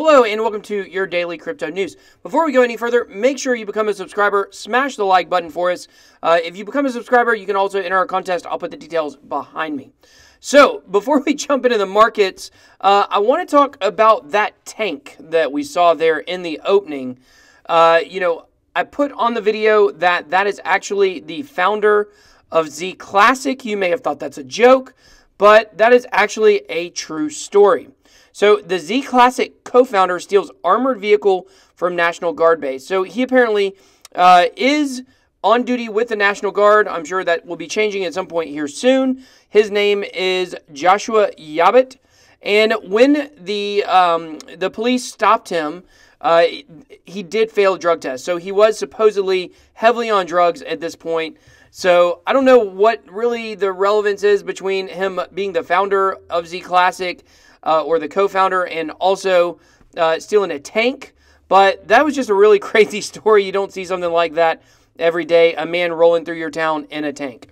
Hello and welcome to your daily crypto news. Before we go any further, make sure you become a subscriber. Smash the like button for us. If you become a subscriber, you can also enter our contest. I'll put the details behind me. So before we jump into the markets, I want to talk about that tank that we saw there in the opening. I put on the video that is actually the founder of ZClassic. You may have thought that's a joke, but that is actually a true story. So the ZClassic co-founder steals armored vehicle from National Guard base. So he apparently is on duty with the National Guard. I'm sure that will be changing at some point here soon. His name is Joshua Yabit. And when the police stopped him, he did fail a drug test. So he was supposedly heavily on drugs at this point. So I don't know what really the relevance is between him being the founder of ZClassic or the co-founder and also stealing a tank. But that was just a really crazy story. You don't see something like that every day, a man rolling through your town in a tank.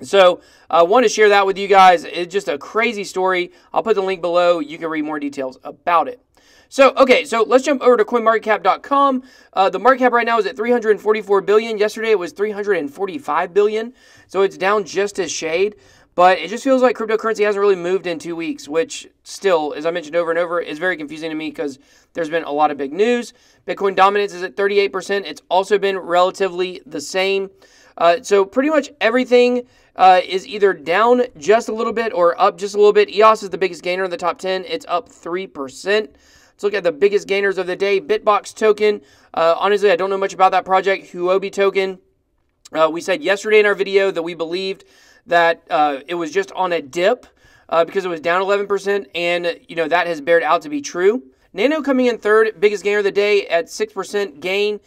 So I want to share that with you guys. It's just a crazy story. I'll put the link below. You can read more details about it. So, okay, so let's jump over to coinmarketcap.com. The market cap right now is at 344 billion. Yesterday it was 345 billion. So it's down just a shade. But it just feels like cryptocurrency hasn't really moved in 2 weeks, which still, as I mentioned over and over, is very confusing to me because there's been a lot of big news. Bitcoin dominance is at 38%. It's also been relatively the same. So pretty much everything is either down just a little bit or up just a little bit. EOS is the biggest gainer in the top 10. It's up 3%. Let's look at the biggest gainers of the day. Bitbox token. Honestly, I don't know much about that project. Huobi token. We said yesterday in our video that we believed that it was just on a dip because it was down 11%, and that has bared out to be true. Nano coming in third, biggest gainer of the day at 6% gain.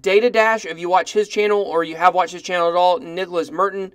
Data Dash, if you watch his channel or you have watched his channel at all, Nicholas Merton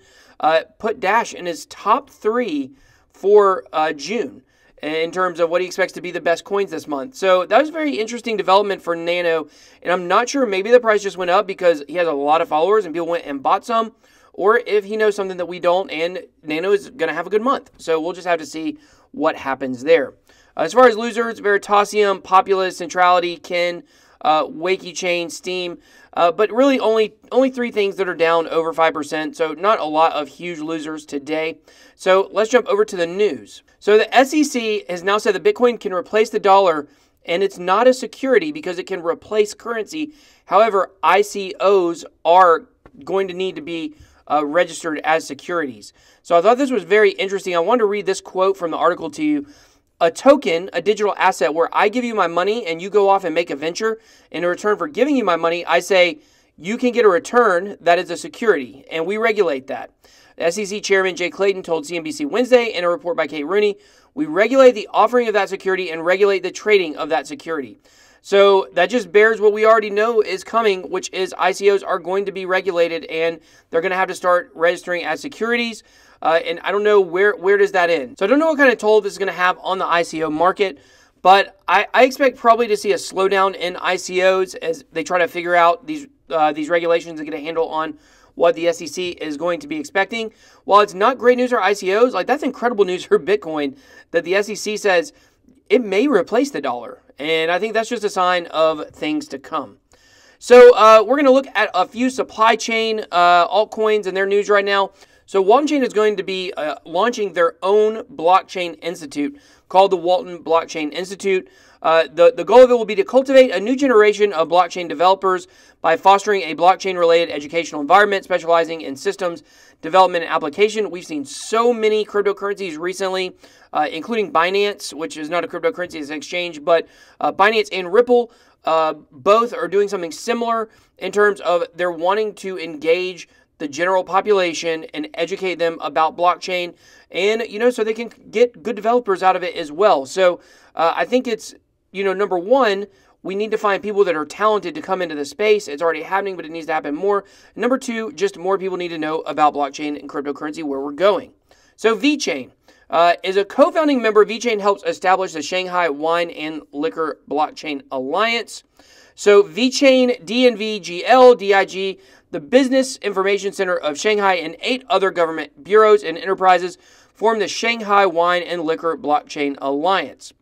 put Dash in his top 3 for June in terms of what he expects to be the best coins this month. So that was a very interesting development for Nano, and I'm not sure, maybe the price just went up because he has a lot of followers and people went and bought some, or if he knows something that we don't, and Nano is going to have a good month. So we'll just have to see what happens there. As far as losers, Veritasium, Populous, Centrality, Kin, Wakechain, Steam, but really only 3 things that are down over 5%, so not a lot of huge losers today. So let's jump over to the news. So the SEC has now said that Bitcoin can replace the dollar, and it's not a security because it can replace currency. However, ICOs are going to need to be registered as securities. So I thought this was very interesting. I wanted to read this quote from the article to you. A token, a digital asset where I give you my money and you go off and make a venture. In return for giving you my money, I say you can get a return that is a security, and we regulate that. The SEC Chairman Jay Clayton told CNBC Wednesday in a report by Kate Rooney, we regulate the offering of that security and regulate the trading of that security. So that just bears what we already know is coming, which is ICOs are going to be regulated and they're going to have to start registering as securities. And I don't know where does that end. So I don't know what kind of toll this is going to have on the ICO market, but I expect probably to see a slowdown in ICOs as they try to figure out these regulations and get a handle on what the SEC is going to be expecting. While it's not great news for ICOs, like that's incredible news for Bitcoin that the SEC says it may replace the dollar. And I think that's just a sign of things to come. So we're going to look at a few supply chain altcoins and their news right now. So Waltonchain is going to be launching their own blockchain institute called the Walton Blockchain Institute. The goal of it will be to cultivate a new generation of blockchain developers by fostering a blockchain-related educational environment specializing in systems development and application. We've seen so many cryptocurrencies recently, including Binance, which is not a cryptocurrency, it's an exchange, but Binance and Ripple both are doing something similar in terms of they're wanting to engage the general population and educate them about blockchain, and so they can get good developers out of it as well. So I think it's number one, we need to find people that are talented to come into the space. It's already happening, but it needs to happen more. Number two, just more people need to know about blockchain and cryptocurrency, where we're going. So Vechain is a co-founding member. Vechain helps establish the Shanghai Wine and Liquor Blockchain Alliance. So Vechain, DNV, DIG, the Business Information Center of Shanghai, and 8 other government bureaus and enterprises form the Shanghai Wine and Liquor Blockchain Alliance.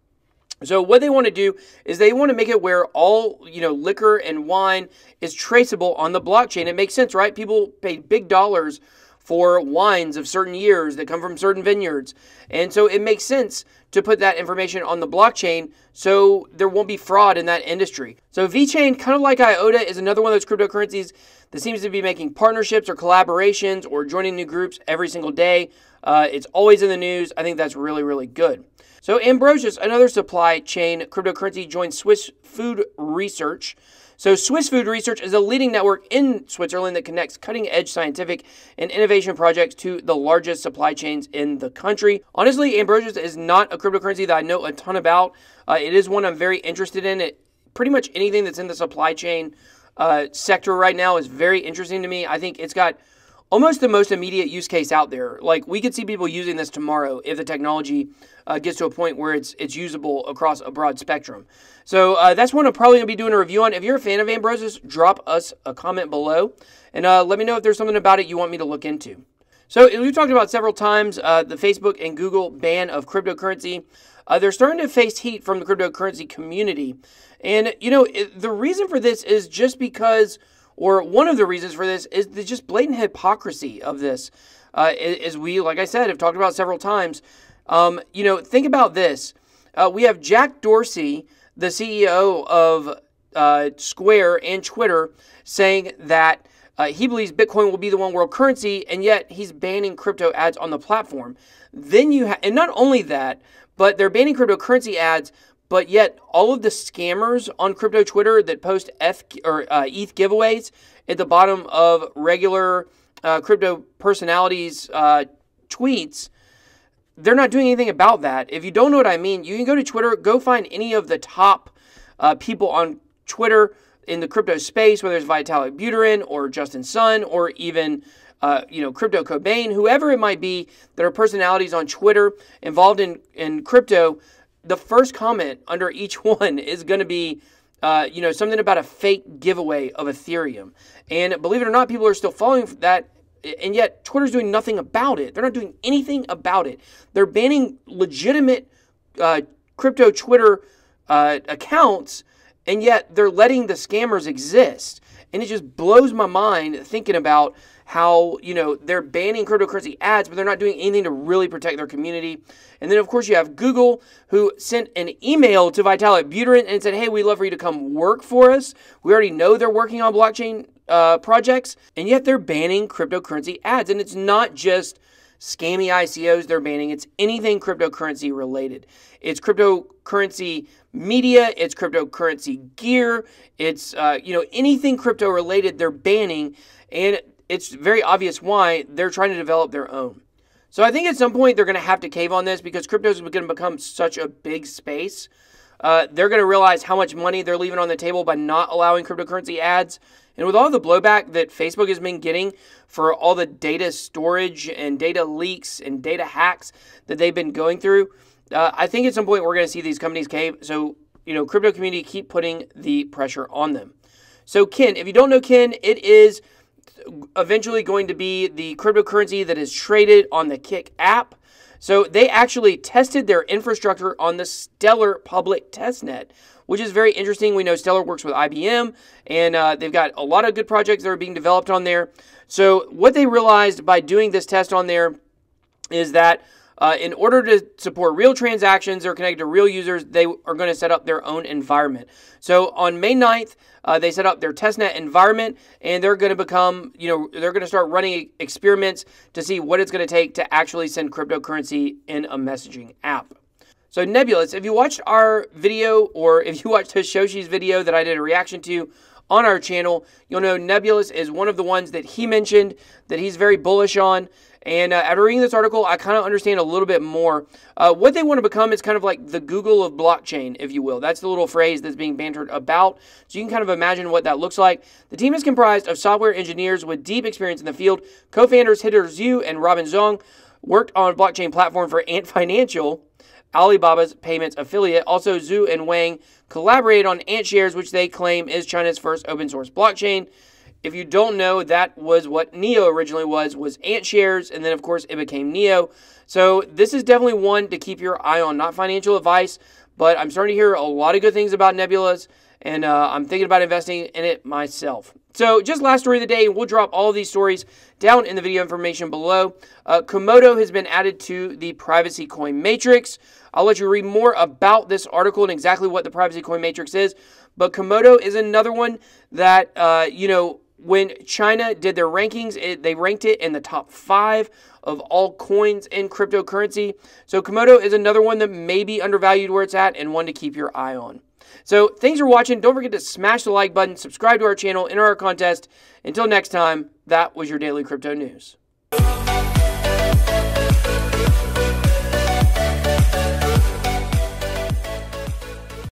So what they want to do is they want to make it where all, liquor and wine is traceable on the blockchain. It makes sense, right? People pay big dollars for wines of certain years that come from certain vineyards. And so it makes sense to put that information on the blockchain so there won't be fraud in that industry. So Vechain, kind of like IOTA, is another one of those cryptocurrencies that seems to be making partnerships or collaborations or joining new groups every single day. It's always in the news. I think that's really, really good. So Ambrosus, another supply chain cryptocurrency, joined Swiss Food Research. So Swiss Food Research is a leading network in Switzerland that connects cutting-edge scientific and innovation projects to the largest supply chains in the country. Honestly, Ambrosus is not a cryptocurrency that I know a ton about. It is one I'm very interested in. Pretty much anything that's in the supply chain sector right now is very interesting to me. I think it's got almost the most immediate use case out there. Like, we could see people using this tomorrow if the technology gets to a point where it's usable across a broad spectrum. So that's one I'm probably going to be doing a review on. If you're a fan of Ambrosus, drop us a comment below and let me know if there's something about it you want me to look into. So we've talked about several times the Facebook and Google ban of cryptocurrency. They're starting to face heat from the cryptocurrency community. And, the reason for this is just because, or one of the reasons for this is the just blatant hypocrisy of this. As we, like I said, have talked about several times. Think about this. We have Jack Dorsey, the CEO of Square and Twitter, saying that he believes Bitcoin will be the one world currency, and yet he's banning crypto ads on the platform. Then and not only that, but they're banning cryptocurrency ads, but yet all of the scammers on crypto Twitter that post ETH giveaways at the bottom of regular crypto personalities' tweets, they're not doing anything about that. If you don't know what I mean, you can go to Twitter, go find any of the top people on Twitter in the crypto space, whether it's Vitalik Buterin or Justin Sun or even Crypto Cobain, whoever it might be that are personalities on Twitter involved in crypto. The first comment under each one is going to be, something about a fake giveaway of Ethereum. And believe it or not, people are still following that. And yet Twitter's doing nothing about it. They're not doing anything about it. They're banning legitimate crypto Twitter accounts, and yet they're letting the scammers exist. And it just blows my mind thinking about how, they're banning cryptocurrency ads, but they're not doing anything to really protect their community. And then, of course, you have Google, who sent an email to Vitalik Buterin and said, hey, we'd love for you to come work for us. We already know they're working on blockchain projects, and yet they're banning cryptocurrency ads. And it's not just scammy ICOs they're banning. It's anything cryptocurrency related. It's cryptocurrency media. It's cryptocurrency gear. It's, anything crypto related they're banning. And it's very obvious why. They're trying to develop their own. So I think at some point they're going to have to cave on this because crypto is going to become such a big space. They're going to realize how much money they're leaving on the table by not allowing cryptocurrency ads. And with all the blowback that Facebook has been getting for all the data storage and data leaks and data hacks that they've been going through, I think at some point we're going to see these companies cave. So, crypto community keep putting the pressure on them. So Kin, if you don't know Kin, it is eventually going to be the cryptocurrency that is traded on the Kick app. So they actually tested their infrastructure on the Stellar public testnet, which is very interesting. We know Stellar works with IBM, and they've got a lot of good projects that are being developed on there. So what they realized by doing this test on there is that in order to support real transactions that are connected to real users, they are going to set up their own environment. So on May 9th, they set up their testnet environment, and they're going to become, they're going to start running experiments to see what it's going to take to actually send cryptocurrency in a messaging app. So Nebulas, if you watched our video, or if you watched Hoshoshi's video that I did a reaction to on our channel, you'll know Nebulas is one of the ones that he mentioned that he's very bullish on. And after reading this article, I kind of understand a little bit more. What they want to become is kind of like the Google of blockchain, if you will. That's the little phrase that's being bantered about. So you can kind of imagine what that looks like. The team is comprised of software engineers with deep experience in the field. Co-founders Hider Zhu and Robin Zhong worked on a blockchain platform for Ant Financial, Alibaba's payments affiliate. Also, Zhu and Wang collaborated on Ant Shares, which they claim is China's first open source blockchain. If you don't know, that was what Neo originally was Ant Shares, and then of course it became Neo. So this is definitely one to keep your eye on. Not financial advice, but I'm starting to hear a lot of good things about Nebulas, and I'm thinking about investing in it myself. So just last story of the day, and we'll drop all of these stories down in the video information below. Komodo has been added to the privacy coin matrix. I'll let you read more about this article and exactly what the privacy coin matrix is. But Komodo is another one that, you know, when China did their rankings, they ranked it in the top 5 of all coins in cryptocurrency. So Komodo is another one that may be undervalued where it's at and one to keep your eye on. So thanks for watching. Don't forget to smash the like button, subscribe to our channel, enter our contest. Until next time, that was your Daily Crypto News.